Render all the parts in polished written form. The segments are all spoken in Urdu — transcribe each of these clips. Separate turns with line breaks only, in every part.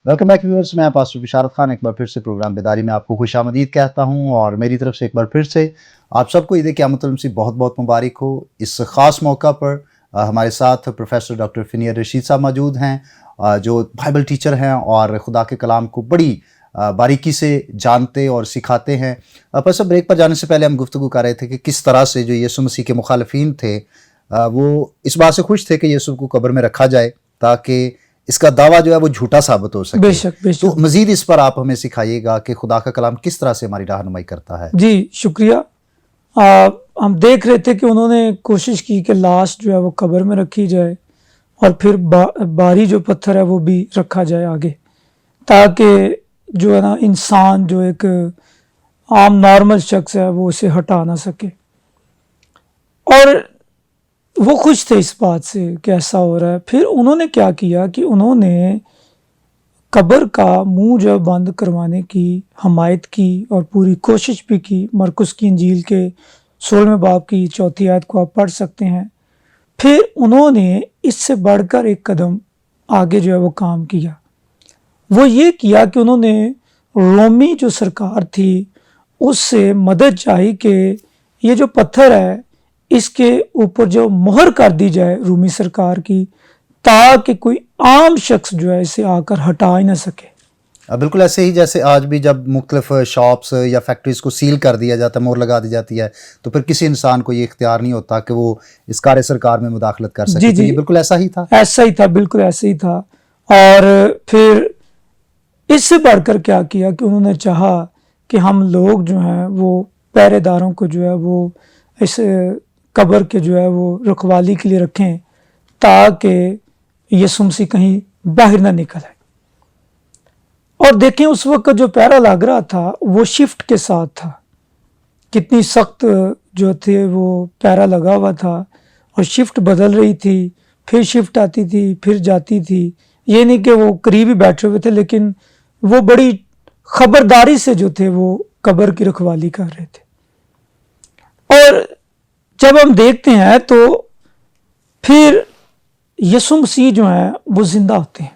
ویلکم بیک ویورز، میں پاسٹر بشارت خان ایک بار پھر سے پروگرام بیداری میں آپ کو خوش آمدید کہتا ہوں، اور میری طرف سے ایک بار پھر سے آپ سب کو عید قیامت المسیح بہت بہت مبارک ہو۔ اس خاص موقع پر ہمارے ساتھ پروفیسر ڈاکٹر فنیر رشید صاحب موجود ہیں، جو بائبل ٹیچر ہیں اور خدا کے کلام کو بڑی باریکی سے جانتے اور سکھاتے ہیں۔ پس بریک پر جانے سے پہلے ہم گفتگو کر رہے تھے کہ کس طرح سے جو یسوع مسیح کے مخالفین تھے وہ اس بات سے خوش تھے کہ یسوع کو قبر میں رکھا جائے تاکہ اس کا دعویٰ جو ہے وہ جھوٹا ثابت ہو سکے۔
بے شک بے شک۔
تو مزید اس پر آپ ہمیں سکھائیے گا کہ خدا کا کلام کس طرح سے ہماری رہنمائی کرتا ہے۔
جی شکریہ۔ ہم دیکھ رہے تھے کہ انہوں نے کوشش کی کہ لاش جو ہے وہ قبر میں رکھی جائے اور پھر باری جو پتھر ہے وہ بھی رکھا جائے آگے، تاکہ جو ہے نا انسان جو ایک عام نارمل شخص ہے وہ اسے ہٹا نہ سکے۔ اور وہ خوش تھے اس بات سے کہ ایسا ہو رہا ہے۔ پھر انہوں نے کیا کیا کہ انہوں نے قبر کا منہ جو بند کروانے کی حمایت کی اور پوری کوشش بھی کی۔ مرکس کی انجیل کے 16ویں باب کی 4 آیت کو آپ پڑھ سکتے ہیں۔ پھر انہوں نے اس سے بڑھ کر ایک قدم آگے جو ہے وہ کام کیا۔ وہ یہ کیا کہ انہوں نے رومی جو سرکار تھی اس سے مدد چاہی کہ یہ جو پتھر ہے اس کے اوپر جو مہر کر دی جائے رومی سرکار کی، تاکہ کوئی عام شخص جو ہے اسے آ کر ہٹا ہی نہ سکے۔
بالکل ایسے ہی جیسے آج بھی جب مختلف شاپس یا فیکٹریز کو سیل کر دیا جاتا ہے، مہر لگا دی جاتی ہے، تو پھر کسی انسان کو یہ اختیار نہیں ہوتا کہ وہ اس کار سرکار میں مداخلت کر سکے۔
جی
یہ بالکل ایسا ہی تھا۔
ایسا ہی تھا، بالکل ایسا ہی تھا۔ اور پھر اس سے بڑھ کر کیا کیا کہ انہوں نے چاہا کہ ہم لوگ جو ہیں وہ پہرے داروں کو جو ہے وہ اس قبر کے جو ہے وہ رکھوالی کے لیے رکھیں، تاکہ یسوع مسیح کہیں باہر نہ نکل آئے۔ اور دیکھیں اس وقت جو پہرا لگ رہا تھا وہ شفٹ کے ساتھ تھا، کتنی سخت جو تھے وہ پہرا لگا ہوا تھا، اور شفٹ بدل رہی تھی، پھر شفٹ آتی تھی پھر جاتی تھی۔ یہ نہیں کہ وہ قریب ہی بیٹھے ہوئے تھے، لیکن وہ بڑی خبرداری سے جو تھے وہ قبر کی رکھوالی کر رہے تھے۔ اور جب ہم دیکھتے ہیں تو پھر یسوع مسیح جو ہیں وہ زندہ ہوتے ہیں،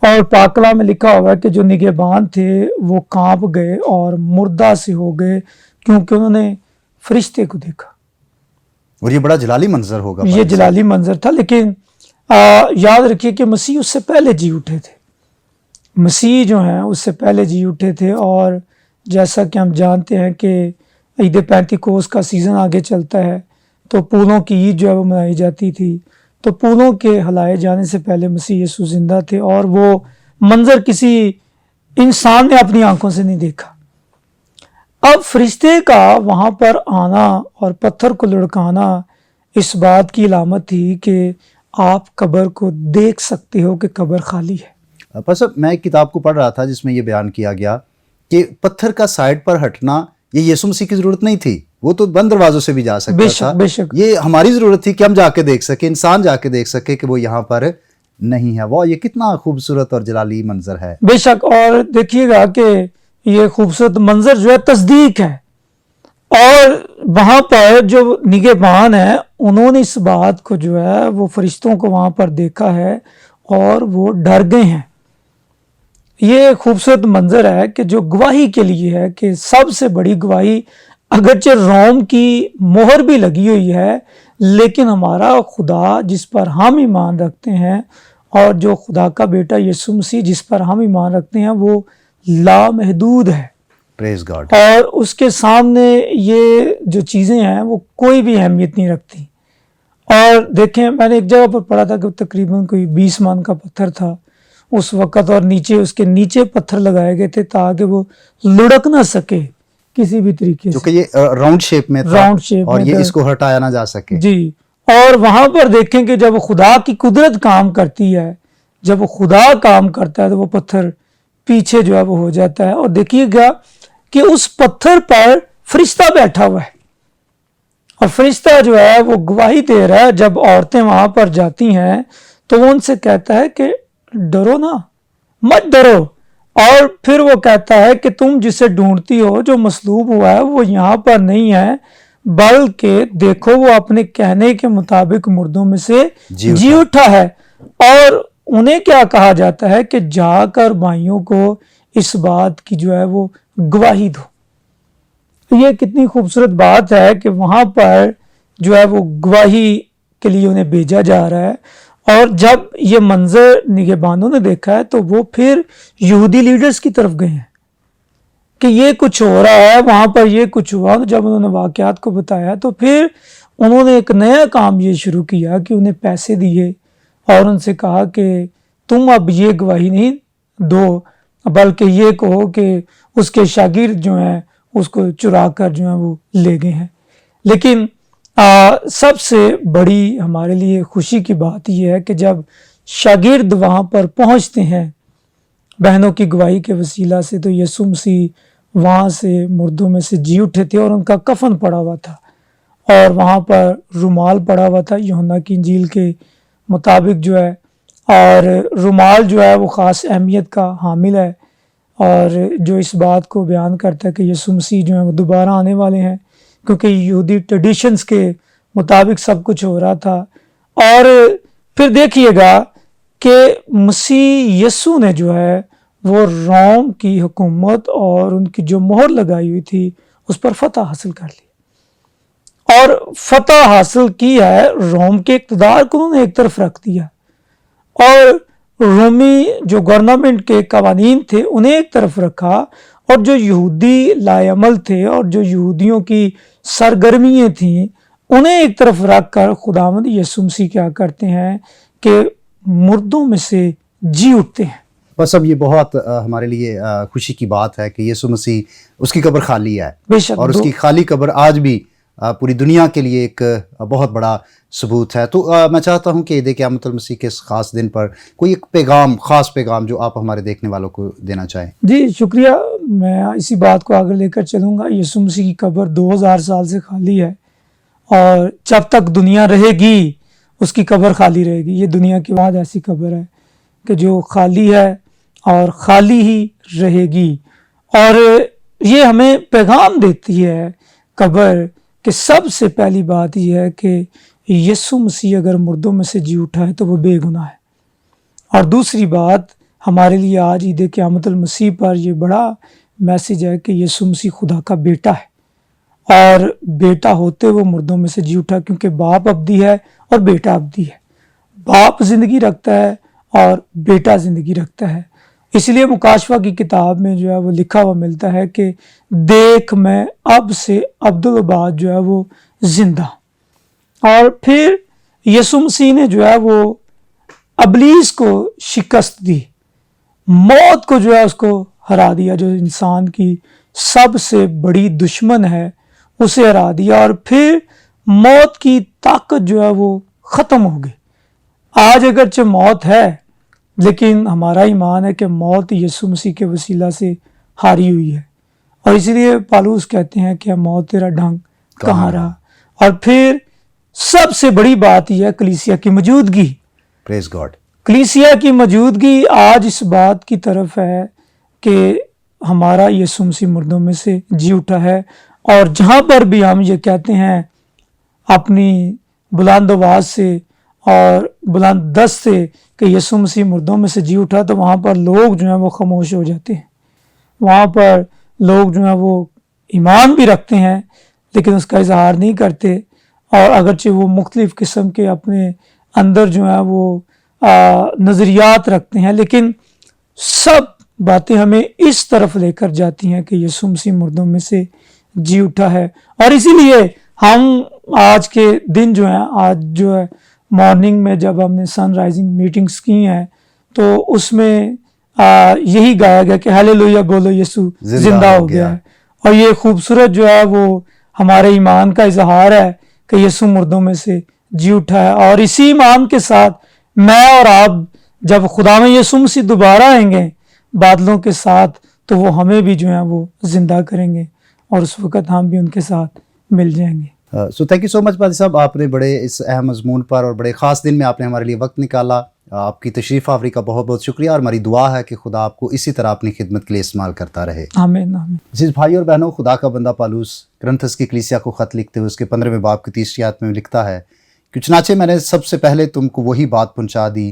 اور پاک کلام میں لکھا ہوا ہے کہ جو نگہبان تھے وہ کانپ گئے اور مردہ سے ہو گئے، کیونکہ انہوں نے فرشتے کو دیکھا۔
اور یہ بڑا جلالی منظر ہوگا۔
یہ جلالی منظر تھا، لیکن یاد رکھیے کہ مسیح اس سے پہلے جی اٹھے تھے۔ مسیح جو ہیں اس سے پہلے جی اٹھے تھے، اور جیسا کہ ہم جانتے ہیں کہ عید پینتیکوس کا سیزن آگے چلتا ہے تو پھولوں کی عید جو ہے وہ منائی جاتی تھی، تو پھولوں کے ہلائے جانے سے پہلے مسیح یسوع زندہ تھے، اور وہ منظر کسی انسان نے اپنی آنکھوں سے نہیں دیکھا۔ اب فرشتے کا وہاں پر آنا اور پتھر کو لڑکانا اس بات کی علامت تھی کہ آپ قبر کو دیکھ سکتے ہو کہ قبر خالی ہے۔
بس میں ایک کتاب کو پڑھ رہا تھا جس میں یہ بیان کیا گیا کہ پتھر کا سائڈ پر ہٹنا یہ یسوع مسیح کی ضرورت نہیں تھی، وہ تو بند دروازوں سے بھی جا سکتا تھا۔
بے شک۔
یہ ہماری ضرورت تھی کہ ہم جا کے دیکھ سکیں، انسان جا کے دیکھ سکے کہ وہ یہاں پر نہیں ہے۔ وہ یہ کتنا خوبصورت اور جلالی منظر ہے۔
بے شک۔ اور دیکھیے گا کہ یہ خوبصورت منظر جو ہے تصدیق ہے، اور وہاں پر جو نگہبان ہیں انہوں نے اس بات کو جو ہے وہ فرشتوں کو وہاں پر دیکھا ہے اور وہ ڈر گئے ہیں۔ یہ خوبصورت منظر ہے کہ جو گواہی کے لیے ہے، کہ سب سے بڑی گواہی، اگرچہ روم کی مہر بھی لگی ہوئی ہے، لیکن ہمارا خدا جس پر ہم ایمان رکھتے ہیں، اور جو خدا کا بیٹا یسوع مسیح جس پر ہم ایمان رکھتے ہیں، وہ لامحدود ہے۔
پریز گاڈ۔
اور اس کے سامنے یہ جو چیزیں ہیں وہ کوئی بھی اہمیت نہیں رکھتی۔ اور دیکھیں، میں نے ایک جگہ پر پڑھا تھا کہ تقریباً کوئی 20 من کا پتھر تھا اس وقت، اور نیچے اس کے نیچے پتھر لگائے گئے تھے تاکہ وہ لڑک نہ سکے کسی بھی طریقے سے،
کیونکہ یہ راؤنڈ شیپ میں تھا،
راؤنڈ شیپ
اور
میں
یہ
تھا۔
اس کو ہٹایا نہ جا سکے۔
جی۔ اور وہاں پر دیکھیں کہ جب خدا کی قدرت کام کرتی ہے، جب خدا کام کرتا ہے تو وہ پتھر پیچھے جو ہے وہ ہو جاتا ہے۔ اور دیکھیے گا کہ اس پتھر پر فرشتہ بیٹھا ہوا ہے، اور فرشتہ جو ہے وہ گواہی دے رہا ہے۔ جب عورتیں وہاں پر جاتی ہیں تو وہ ان سے کہتا ہے کہ ڈرو نا، مت ڈرو۔ اور پھر وہ کہتا ہے کہ تم جسے ڈھونڈتی ہو، جو مصلوب ہوا ہے، وہ یہاں پر نہیں ہے، بلکہ دیکھو وہ اپنے کہنے کے مطابق مردوں میں سے جی اٹھا ہے۔ اور انہیں کیا کہا جاتا ہے کہ جا کر بھائیوں کو اس بات کی جو ہے وہ گواہی دو. یہ کتنی خوبصورت بات ہے کہ وہاں پر جو ہے وہ گواہی کے لیے انہیں بھیجا جا رہا ہے. اور جب یہ منظر نگہبانوں نے دیکھا ہے تو وہ پھر یہودی لیڈرز کی طرف گئے ہیں کہ یہ کچھ ہو رہا ہے, وہاں پر یہ کچھ ہوا. تو جب انہوں نے واقعات کو بتایا تو پھر انہوں نے ایک نیا کام یہ شروع کیا کہ انہیں پیسے دیے اور ان سے کہا کہ تم اب یہ گواہی نہیں دو بلکہ یہ کہو کہ اس کے شاگرد جو ہیں اس کو چرا کر جو ہیں وہ لے گئے ہیں. لیکن سب سے بڑی ہمارے لیے خوشی کی بات یہ ہے کہ جب شاگرد وہاں پر پہنچتے ہیں بہنوں کی گواہی کے وسیلہ سے, تو یسوع مسیح وہاں سے مردوں میں سے جی اٹھے تھے اور ان کا کفن پڑا ہوا تھا اور وہاں پر رومال پڑا ہوا تھا یوحنا کی انجیل کے مطابق جو ہے. اور رومال جو ہے وہ خاص اہمیت کا حامل ہے اور جو اس بات کو بیان کرتا ہے کہ یسوع مسیح جو ہے وہ دوبارہ آنے والے ہیں, کیونکہ یہودی ٹریڈیشنز کے مطابق سب کچھ ہو رہا تھا. اور پھر دیکھیے گا کہ مسیح یسوع نے جو ہے وہ روم کی حکومت اور ان کی جو مہر لگائی ہوئی تھی اس پر فتح حاصل کر لی اور فتح حاصل کی ہے. روم کے اقتدار کو انہوں نے ایک طرف رکھ دیا اور رومی جو گورنمنٹ کے قوانین تھے انہیں ایک طرف رکھا اور جو یہودی لائے عمل تھے اور جو یہودیوں کی سرگرمیاں تھیں انہیں ایک طرف رکھ کر خداوند یسوع مسیح کیا کرتے ہیں کہ مردوں میں سے جی اٹھتے ہیں.
بس اب یہ بہت ہمارے لیے خوشی کی بات ہے کہ یسوع مسیح اس کی قبر خالی ہے
بے شک
اور اس کی خالی قبر آج بھی پوری دنیا کے لیے ایک بہت بڑا ثبوت ہے. تو میں چاہتا ہوں کہ عید قیامت المسیح کے اس خاص دن پر کوئی ایک پیغام, خاص پیغام جو آپ ہمارے دیکھنے والوں کو دینا چاہیں.
جی شکریہ. میں اسی بات کو آگے لے کر چلوں گا. یسوع مسیح کی قبر 2000 سال سے خالی ہے اور جب تک دنیا رہے گی اس کی قبر خالی رہے گی. یہ دنیا کی بعد ایسی قبر ہے کہ جو خالی ہے اور خالی ہی رہے گی. اور یہ ہمیں پیغام دیتی ہے قبر کہ سب سے پہلی بات یہ ہے کہ یسوع مسیح اگر مردوں میں سے جی اٹھا ہے تو وہ بے گناہ ہے. اور دوسری بات ہمارے لیے آج عید قیامت المسیح پر یہ بڑا میسیج ہے کہ یسوع مسیح خدا کا بیٹا ہے اور بیٹا ہوتے وہ مردوں میں سے جی اٹھا, کیونکہ باپ ابدی ہے اور بیٹا ابدی ہے. باپ زندگی رکھتا ہے اور بیٹا زندگی رکھتا ہے. اس لیے مکاشفہ کی کتاب میں جو ہے وہ لکھا ہوا ملتا ہے کہ دیکھ میں اب سے عبدالآباد جو ہے وہ زندہ. اور پھر یسوع مسیح نے جو ہے وہ ابلیس کو شکست دی, موت کو جو ہے اس کو ہرا دیا, جو انسان کی سب سے بڑی دشمن ہے اسے ہرا دیا. اور پھر موت کی طاقت جو ہے وہ ختم ہو گئی. آج اگرچہ موت ہے لیکن ہمارا ایمان ہے کہ موت یسوع مسیح کے وسیلہ سے ہاری ہوئی ہے. اور اسی لیے پالوس کہتے ہیں کہ موت تیرا ڈھنگ کہاں رہا. اور پھر سب سے بڑی بات یہ ہے کلیسیا کی موجودگی.
پریز گاڈ.
کلیسیا کی موجودگی آج اس بات کی طرف ہے کہ ہمارا یسوع مسیح مردوں میں سے جی اٹھا ہے. اور جہاں پر بھی ہم یہ کہتے ہیں اپنی بلند آواز سے اور بلند دست سے کہ یسوع مسیح مردوں میں سے جی اٹھا, تو وہاں پر لوگ جو ہیں وہ خاموش ہو جاتے ہیں. وہاں پر لوگ جو ہیں وہ ایمان بھی رکھتے ہیں لیکن اس کا اظہار نہیں کرتے. اور اگرچہ وہ مختلف قسم کے اپنے اندر جو ہیں وہ نظریات رکھتے ہیں, لیکن سب باتیں ہمیں اس طرف لے کر جاتی ہیں کہ یسوع مسیح مردوں میں سے جی اٹھا ہے. اور اسی لیے ہم آج کے دن جو ہیں, آج جو ہے مارننگ میں جب ہم نے سن رائزنگ میٹنگز کی ہیں تو اس میں یہی گایا گیا کہ ہیلیلویا بولو یسوع زندہ ہو گیا ہے. اور یہ خوبصورت جو ہے وہ ہمارے ایمان کا اظہار ہے کہ یسوع مردوں میں سے جی اٹھا ہے. اور اسی ایمان کے ساتھ میں اور آپ جب خدا میں یسوع مسیح دوبارہ آئیں گے بادلوں کے ساتھ تو وہ ہمیں بھی جو ہیں وہ زندہ کریں گے اور اس وقت ہم بھی ان کے ساتھ مل جائیں گے.
سو تھینک یو سو مچ پادری صاحب, آپ نے بڑے اس اہم مضمون پر اور بڑے خاص دن میں آپ نے ہمارے لیے وقت نکالا. آپ کی تشریف آوری کا بہت بہت شکریہ اور ہماری دعا ہے کہ خدا آپ کو اسی طرح اپنی خدمت کے لیے استعمال کرتا رہے.
آمین آمین.
جس بھائی اور بہنوں, خدا کا بندہ پالوس کرنتھس کی کلیسیا کو خط لکھتے ہوئے اس کے 15ویں باب کی 30 آیت میں لکھتا ہے کہ چنانچہ میں نے سب سے پہلے تم کو وہی بات پہنچا دی